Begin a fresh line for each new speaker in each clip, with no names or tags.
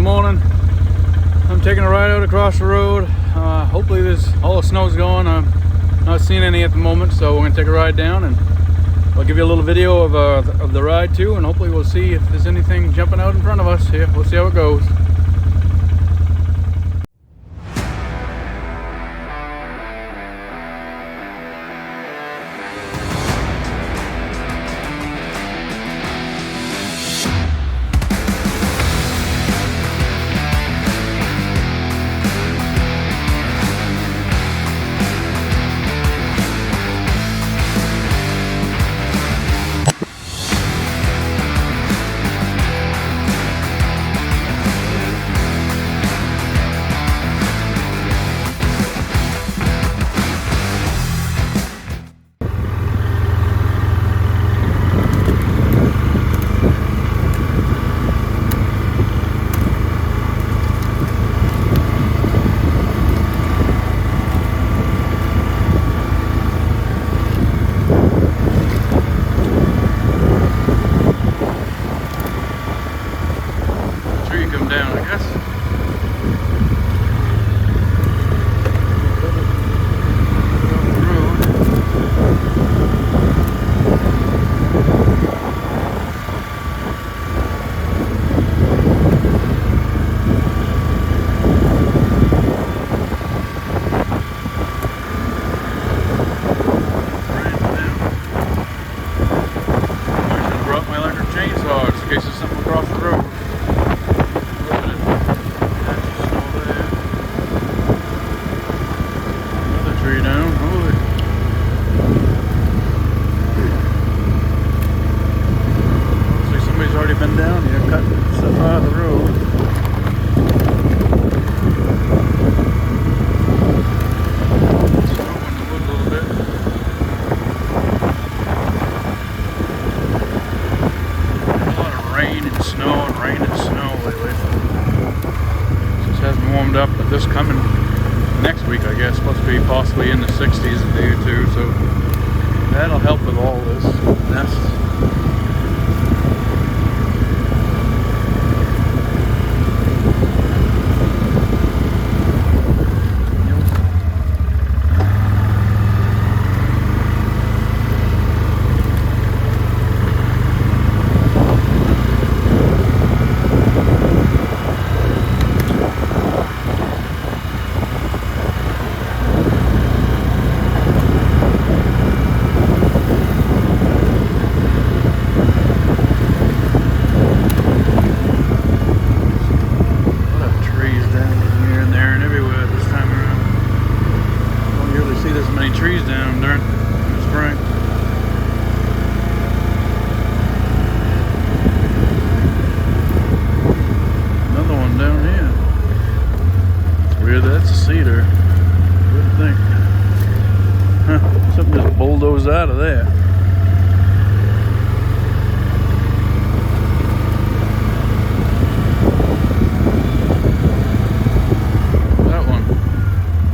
morning. I'm taking a ride out across the road. Hopefully all the snow's gone. I'm not seeing any at the moment, so we're gonna take a ride down and I'll give you a little video of the ride too, and hopefully we'll see if there's anything jumping out in front of us here. We'll see how it goes. Down, I guess. I brought my electric chainsaw in case there's something across the road. Down. Holy. Looks like somebody's already been down here cutting stuff out of the road. Snowing the wood a little bit. A lot of rain and snow lately. Just hasn't warmed up, but this coming next week, I guess, supposed to be possibly in the 60s a day or two, so that'll help with all this mess. Trees down during the spring. Another one down here. It's weird, that's a cedar. Wouldn't think. Huh, something just bulldozed out of there. That one.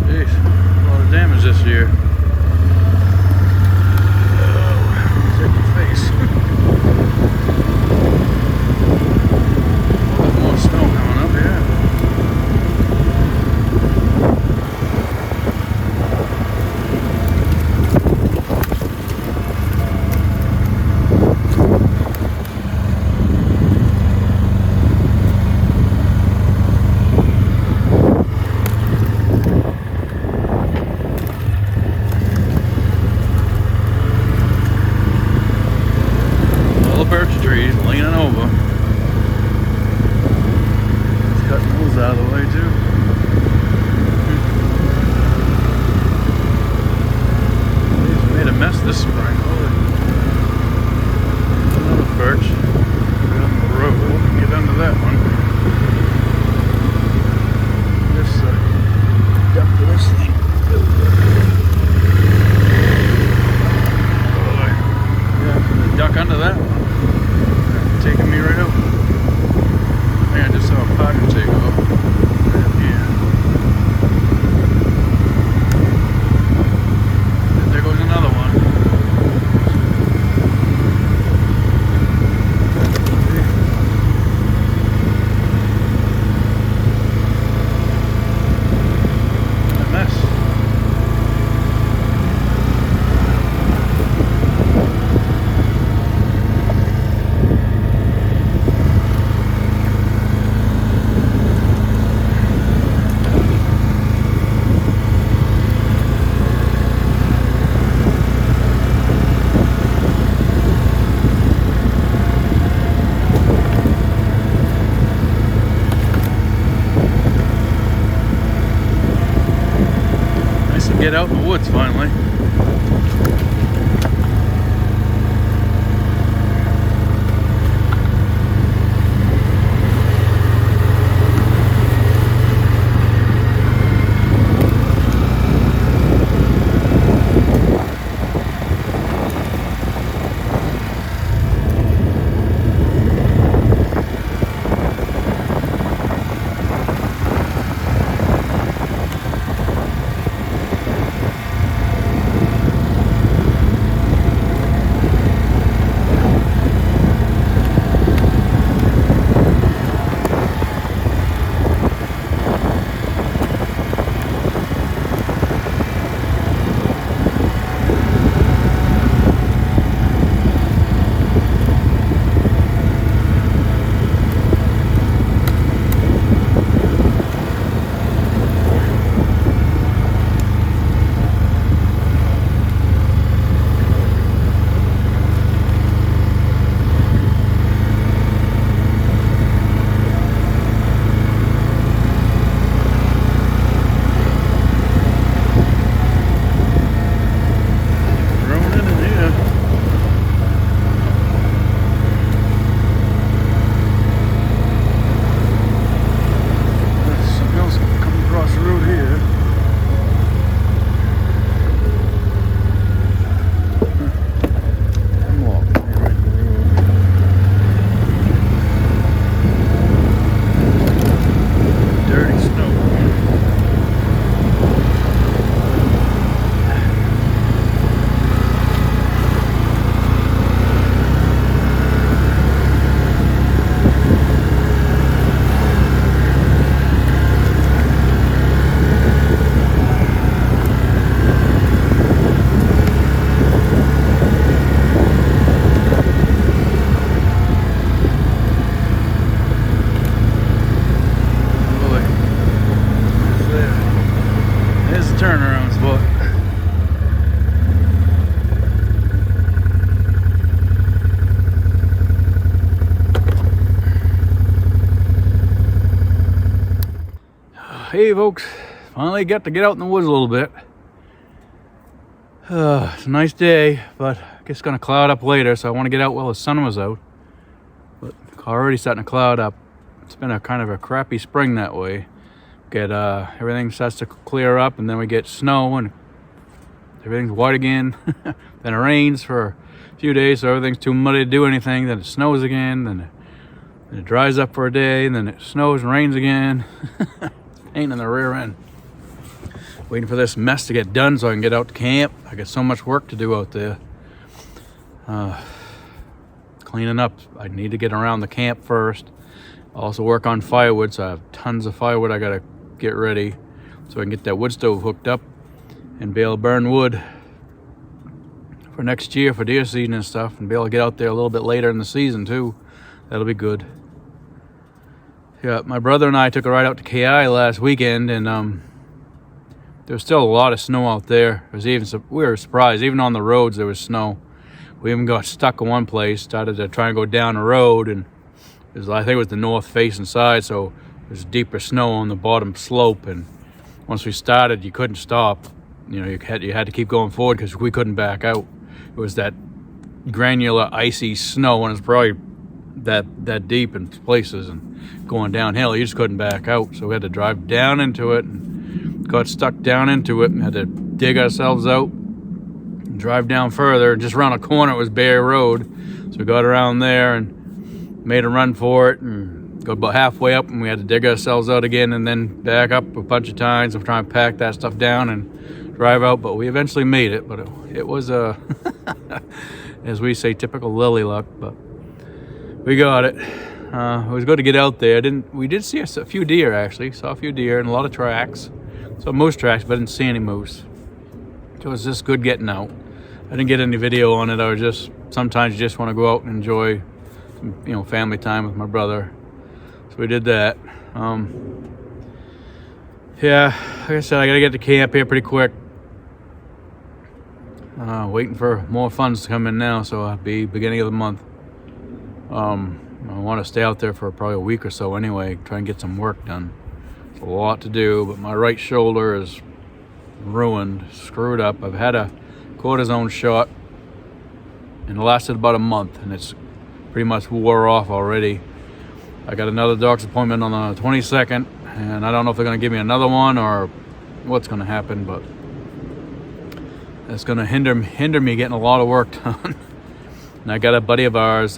Jeez, a lot of damage this year. Birch trees leaning over. It's cutting those out of the way too. It's made a mess this spring. Another birch. Right on the road. We can get under that one. Just duck to this thing. Yeah, duck under that one. Taking me right up. I think I just saw a pocket take off right up here. And there goes another one. get out in the woods finally. Turnaround spot. Hey folks, finally got to get out in the woods a little bit. It's a nice day, but I guess it's gonna cloud up later, so I want to get out while the sun was out. But already starting to cloud up. It's been a kind of a crappy spring that way. Get everything starts to clear up, and then we get snow and everything's white again. Then it rains for a few days, so everything's too muddy to do anything. Then it snows again, then it dries up for a day, and then it snows and rains again. Pain in the rear end. Waiting for this mess to get done so I can get out to camp. I got so much work to do out there. Cleaning up. I need to get around the camp first. Also work on firewood, so I have tons of firewood I gotta get ready so I can get that wood stove hooked up and be able to burn wood for next year for deer season and stuff, and be able to get out there a little bit later in the season too. That'll be good. Yeah, my brother and I took a ride out to KI last weekend, and there was still a lot of snow out there. We were surprised. Even on the roads there was snow. We even got stuck in one place, started to try and go down the road, and I think it was the north facing side, so there's deeper snow on the bottom slope, and once we started you couldn't stop. You know, you had to keep going forward because we couldn't back out. It was that granular icy snow, and it's probably that deep in places, and going downhill you just couldn't back out, so we had to drive down into it and got stuck down into it and had to dig ourselves out and drive down further. Just around a corner it was bare road, so we got around there and made a run for it and got about halfway up, and we had to dig ourselves out again and then back up a bunch of times and try and pack that stuff down and drive out. But we eventually made it. But it was as we say, typical lily luck. But we got it. It was good to get out there. We did see a few deer actually. Saw a few deer and a lot of tracks. Saw moose tracks, but didn't see any moose. So it was just good getting out. I didn't get any video on it. I was just sometimes you just want to go out and enjoy, you know, family time with my brother. So we did that. Yeah, like I said, I gotta get to camp here pretty quick. Waiting for more funds to come in now, so I'll be beginning of the month. I want to stay out there for probably a week or so anyway, try and get some work done. It's a lot to do, but my right shoulder is ruined, screwed up. I've had a cortisone shot and it lasted about a month, and it's pretty much wore off already. I got another doctor's appointment on the 22nd, and I don't know if they're going to give me another one or what's going to happen, but it's going to hinder me getting a lot of work done. And I got a buddy of ours,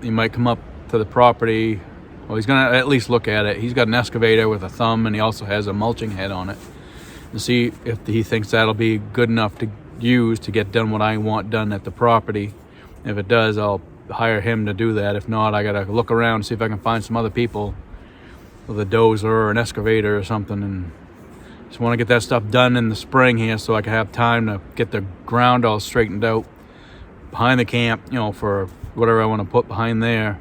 he might come up to the property. Well, he's going to at least look at it. He's got an excavator with a thumb, and he also has a mulching head on it, to see if he thinks that'll be good enough to use to get done what I want done at the property. If it does, I'll hire him to do that. If not, I gotta look around and see if I can find some other people with a dozer or an excavator or something, and just want to get that stuff done in the spring here so I can have time to get the ground all straightened out behind the camp, you know, for whatever I want to put behind there.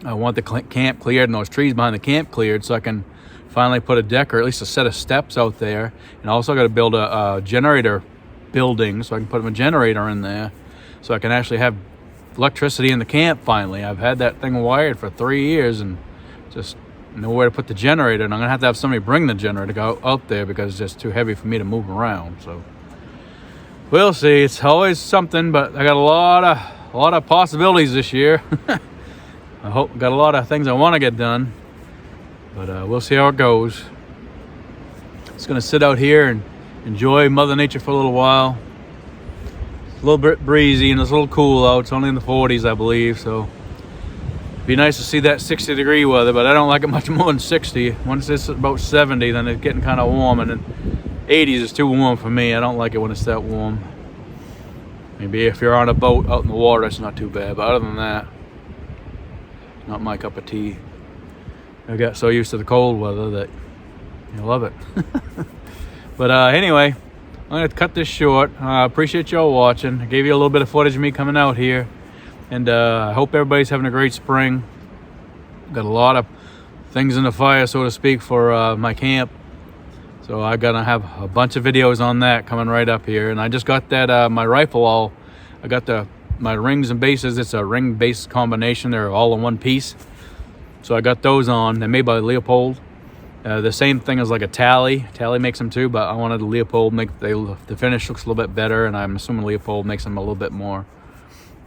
I want the camp cleared and those trees behind the camp cleared so I can finally put a deck or at least a set of steps out there. And I also got to build a generator building so I can put a generator in there so I can actually have electricity in the camp finally. I've had that thing wired for 3 years and just nowhere to put the generator, and I'm gonna have to have somebody bring the generator to go out there because it's just too heavy for me to move around. So we'll see. It's always something, but I got a lot of possibilities this year. I got a lot of things I want to get done, but we'll see how it goes. Just gonna sit out here and enjoy Mother Nature for a little while. A little bit breezy and it's a little cool out. It's only in the 40s, I believe, so it'd be nice to see that 60-degree weather, but I don't like it much more than 60. Once it's about 70, then it's getting kind of warm, and then 80s is too warm for me. I don't like it when it's that warm. Maybe if you're on a boat out in the water, it's not too bad, but other than that, not my cup of tea. I got so used to the cold weather that you love it. But anyway, I'm going to cut this short. I appreciate y'all watching. I gave you a little bit of footage of me coming out here. And I hope everybody's having a great spring. Got a lot of things in the fire, so to speak, for my camp. So I'm going to have a bunch of videos on that coming right up here. And I just got that, my rifle all, I got my rings and bases. It's a ring base combination. They're all in one piece. So I got those on. They're made by Leopold. The same thing as like a Tally. Tally makes them too, but I wanted Leopold make the finish looks a little bit better, and I'm assuming Leopold makes them a little bit more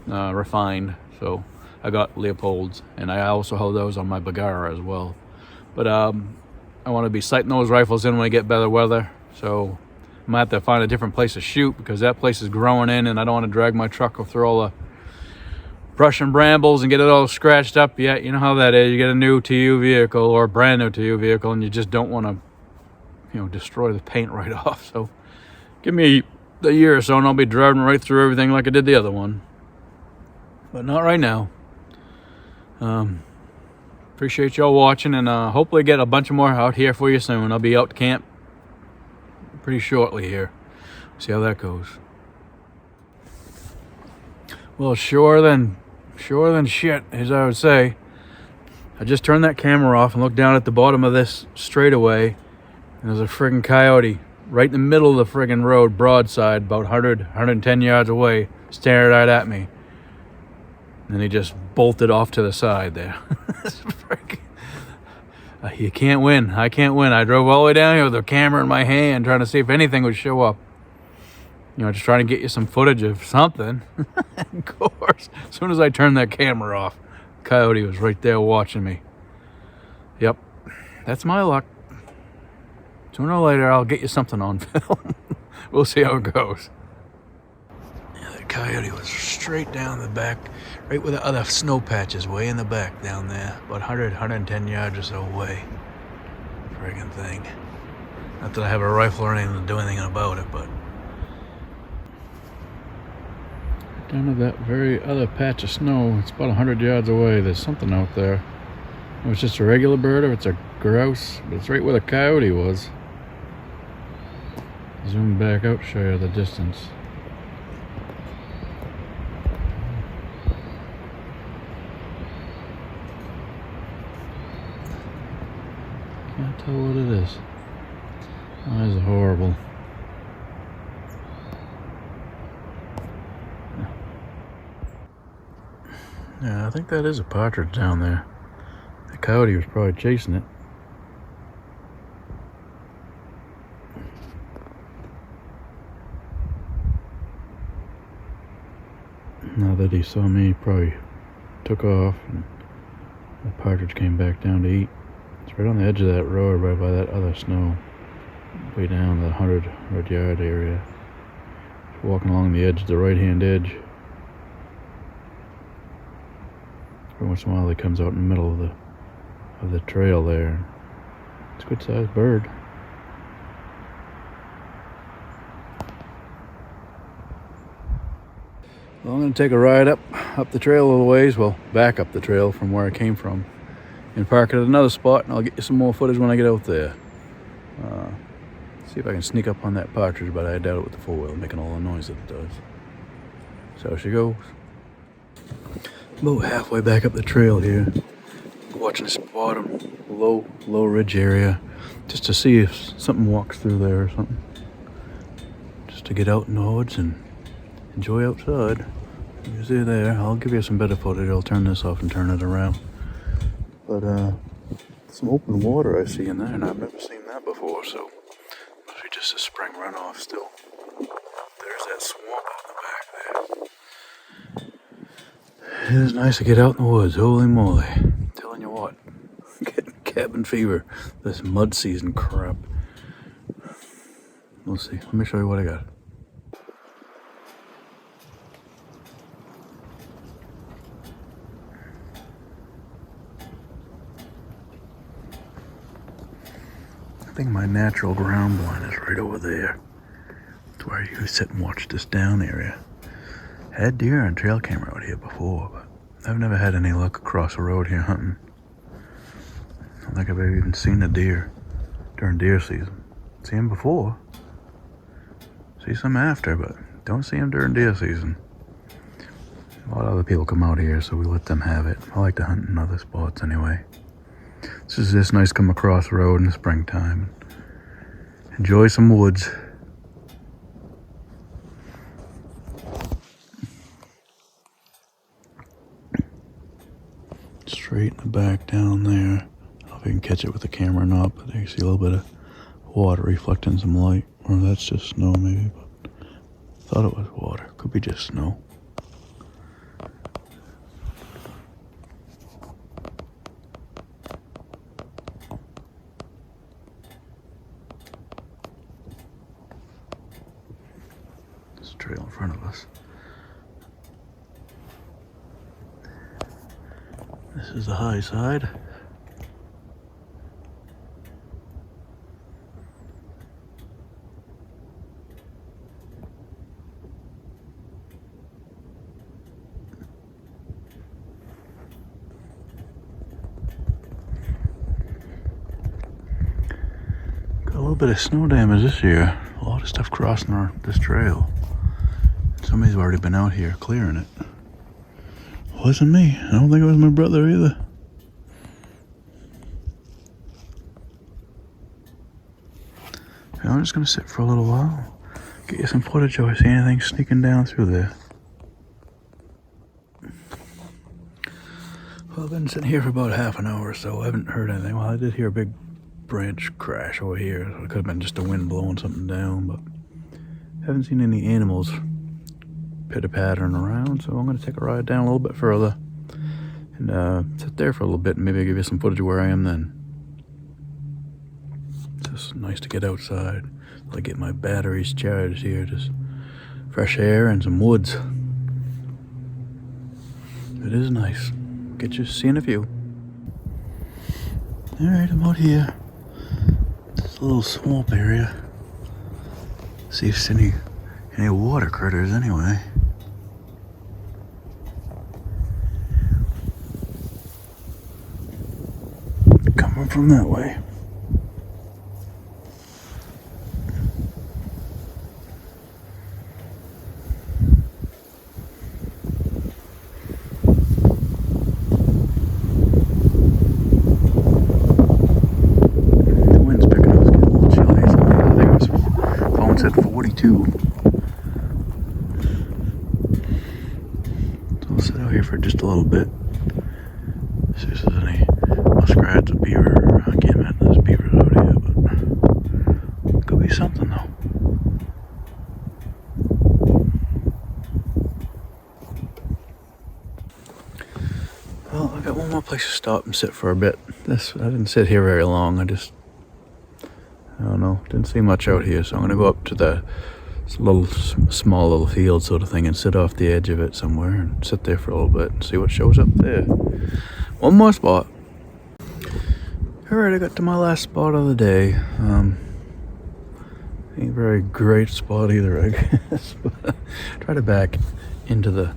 refined. So I got Leopolds, and I also hold those on my Bagara as well. But I want to be sighting those rifles in when I get better weather. So I might have to find a different place to shoot because that place is growing in, and I don't want to drag my truck through all the brush and brambles and get it all scratched up yet. You know how that is. You get a new TU vehicle or a brand new TU vehicle, and you just don't want to, you know, destroy the paint right off. So give me a year or so and I'll be driving right through everything like I did the other one. But not right now. Appreciate y'all watching, and hopefully get a bunch more out here for you soon. I'll be out camp pretty shortly here. See how that goes. Well, sure than shit, as I would say. I just turned that camera off and looked down at the bottom of this straightaway, and there's a friggin' coyote right in the middle of the friggin' road, broadside, about 110 yards away, staring right at me. And he just bolted off to the side there. You can't win. I can't win. I drove all the way down here with a camera in my hand trying to see if anything would show up. You know, just trying to get you some footage of something. Of course, as soon as I turned that camera off, Coyote was right there watching me. Yep, that's my luck. Sooner or later, I'll get you something on film. We'll see how it goes. Yeah, the Coyote was straight down the back, right where the other snow patch is, way in the back down there, about 110 yards or so away. Friggin' thing. Not that I have a rifle or anything to do anything about it, but down to that very other patch of snow, it's about 100 yards away. There's something out there. It was just a regular bird or it's a grouse, but it's right where the coyote was. Zoom back out, show you the distance. Can't tell what it is. Eyes are horrible. Yeah, I think that is a partridge down there. The coyote was probably chasing it. that he saw me, probably took off, and the partridge came back down to eat. It's right on the edge of that road, right by that other snow, way down the 100-yard area. Just walking along the edge, the right-hand edge. Every once in a while he comes out in the middle of the trail there. It's a good-sized bird. Well, I'm going to take a ride up the trail a little ways, well, back up the trail from where I came from, and park at another spot, and I'll get you some more footage when I get out there. See if I can sneak up on that partridge, but I doubt it with the four-wheel making all the noise that it does. So she goes. About halfway back up the trail here, watching this bottom low ridge area, just to see if something walks through there or something. Just to get out in the woods and enjoy outside. You see there, I'll give you some better footage. I'll turn this off and turn it around. But some open water I see in there, and I've never seen that before, so must be just a spring runoff still. There's that swamp out in the back there. It is nice to get out in the woods, holy moly. I'm telling you what, getting cabin fever, this mud season crap. We'll see, let me show you what I got. I think my natural ground blind is right over there. It's where you sit and watch this down area. I had deer on trail camera out here before, but I've never had any luck across the road here hunting. I don't think I've ever even seen a deer during deer season. See them before. See some after, but don't see them during deer season. A lot of other people come out here, so we let them have it. I like to hunt in other spots anyway. This is just nice to come across the road in the springtime. Enjoy some woods. Straight in the back down there. I don't know if you can catch it with the camera or not, but there you see a little bit of water reflecting some light. Or that's just snow maybe, but I thought it was water. Could be just snow. Trail in front of us. This is the high side. Got a little bit of snow damage this year. A lot of stuff crossing this trail. Somebody's already been out here clearing it. Wasn't me. I don't think it was my brother either. I'm just gonna sit for a little while. Get you some footage if I see anything sneaking down through there. Well, I've been sitting here for about half an hour or so. I haven't heard anything. Well, I did hear a big branch crash over here. It could have been just the wind blowing something down, but I haven't seen any animals pitter-pattering around, so I'm going to take a ride down a little bit further and sit there for a little bit and maybe I'll give you some footage of where I am then. It's just nice to get outside. I'll get my batteries charged here, just fresh air and some woods. It is nice. Get you seeing a few. Alright, I'm out here. This little swamp area. See if there's any water critters anyway. Coming from that way. The wind's picking up, it's getting a little chilly. I think it was, phone said 42. So I'll sit out here for just a little bit. See if there's any muskrats or beaver. I can't imagine there's beavers out here, but it could be something though. place to stop and sit for a bit. I didn't sit here very long. I don't know, didn't see much out here, so I'm gonna go up to the small little field sort of thing and sit off the edge of it somewhere and sit there for a little bit and see what shows up there. One more spot. Alright, I got to my last spot of the day. Ain't a very great spot either, I guess. Try to back into the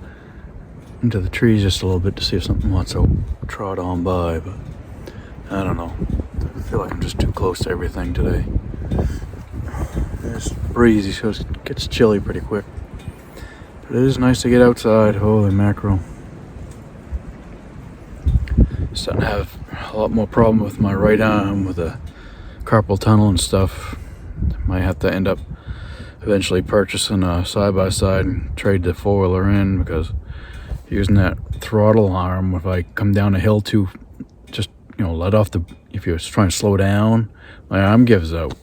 trees just a little bit to see if something wants to trot on by, but I don't know. I feel like I'm just too close to everything today. It's breezy, so it gets chilly pretty quick. But it is nice to get outside. Holy mackerel. Starting to have a lot more problem with my right arm with the carpal tunnel and stuff. Might have to end up eventually purchasing a side-by-side and trade the four-wheeler in, because using that throttle arm, if I come down a hill too, just, let off if you're trying to slow down, my arm gives out.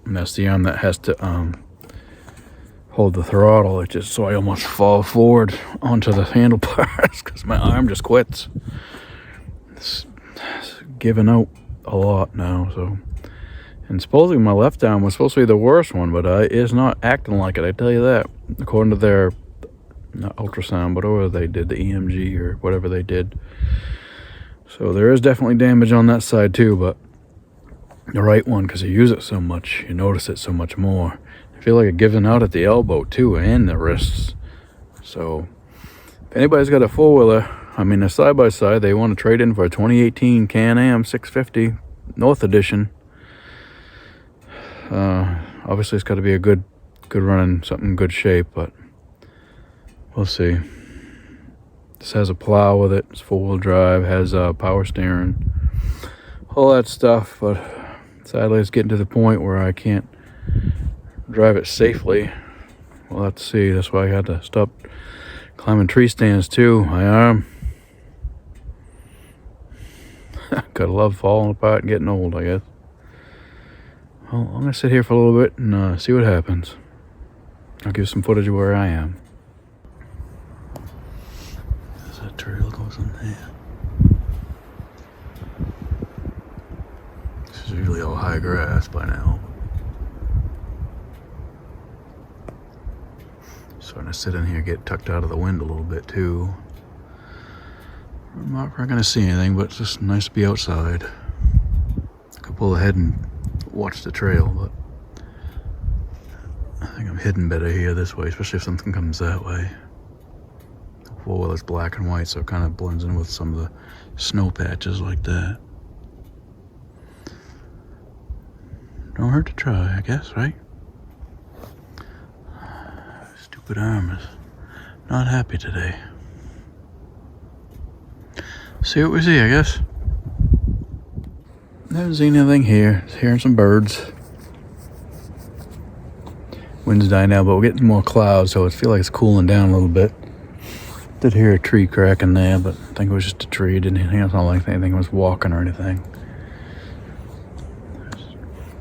And that's the arm that has to hold the throttle. So I almost fall forward onto the handlebars because my arm just quits. It's giving out a lot now. So, and supposedly my left arm was supposed to be the worst one, but it's not acting like it. I tell you that, according to their not ultrasound, but whatever they did, the EMG or whatever they did. So there is definitely damage on that side too, but the right one, because you use it so much, you notice it so much more. I feel like it giving out at the elbow too, and the wrists. So if anybody's got a four-wheeler, a side-by-side, they want to trade in for a 2018 Can-Am 650 North Edition. Obviously it's got to be a good running, something in good shape, but we'll see. This has a plow with it. It's four-wheel drive, has power steering, all that stuff, but sadly, it's getting to the point where I can't drive it safely. We'll have to see. That's why I had to stop climbing tree stands too. My arm. Gotta love falling apart and getting old, I guess. Well, I'm gonna sit here for a little bit and see what happens. I'll give some footage of where I am. There's that trail goes in there. This is usually all high grass by now. Starting to sit in here, get tucked out of the wind a little bit too. I'm not gonna see anything, but it's just nice to be outside. I could pull ahead and watch the trail, but I think I'm hidden better here this way, especially if something comes that way. The four-wheeler's black and white, so it kind of blends in with some of the snow patches like that. Don't hurt to try, I guess, right? Stupid arm is not happy today. See what we see, I guess. Haven't seen anything here. Just hearing some birds. Wind's dying now, but we're getting more clouds, so it feels like it's cooling down a little bit. Did hear a tree cracking there, but I think it was just a tree. It didn't sound like anything was walking or anything.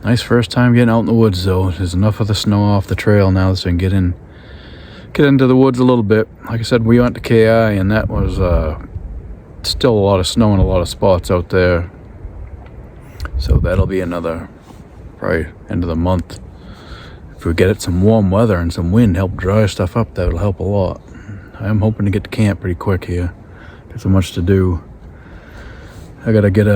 Nice first time getting out in the woods, though. There's enough of the snow off the trail now so we can get into the woods a little bit. Like I said, we went to KI, and that was still a lot of snow in a lot of spots out there. So that'll be another, probably end of the month. If we get it some warm weather and some wind, help dry stuff up, that'll help a lot. I am hoping to get to camp pretty quick here. Got so much to do. I gotta get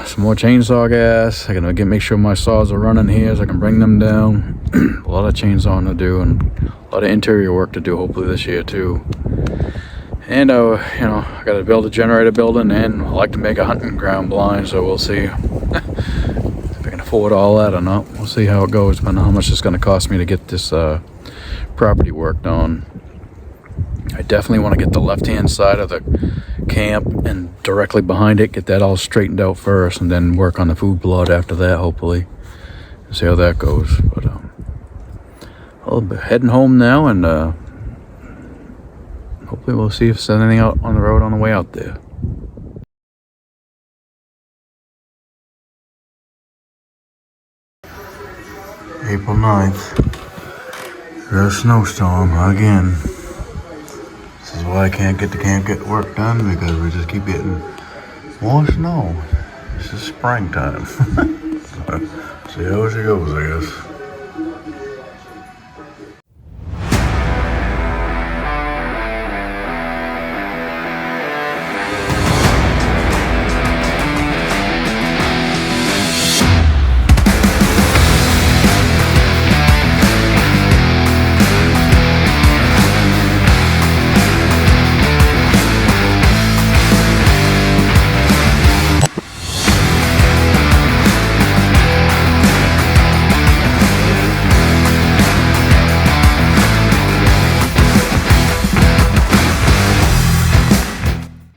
some more chainsaw gas. I gotta make sure my saws are running here so I can bring them down. A lot of chainsawing to do and a lot of interior work to do hopefully this year too. And I gotta build a generator building, and I like to make a hunting ground blind, so we'll see if I can afford all that or not. We'll see how it goes, depending on how much it's gonna cost me to get this property work done. I definitely want to get the left-hand side of the camp and directly behind it, get that all straightened out first, and then work on the food plot after that, hopefully. See how that goes. But I'll be heading home now, and hopefully we'll see if there's anything out on the road on the way out there. April 9th. There's a snowstorm again. This is why I can't get to camp, get work done, because we just keep getting
More snow. This is springtime. See how she goes, I guess.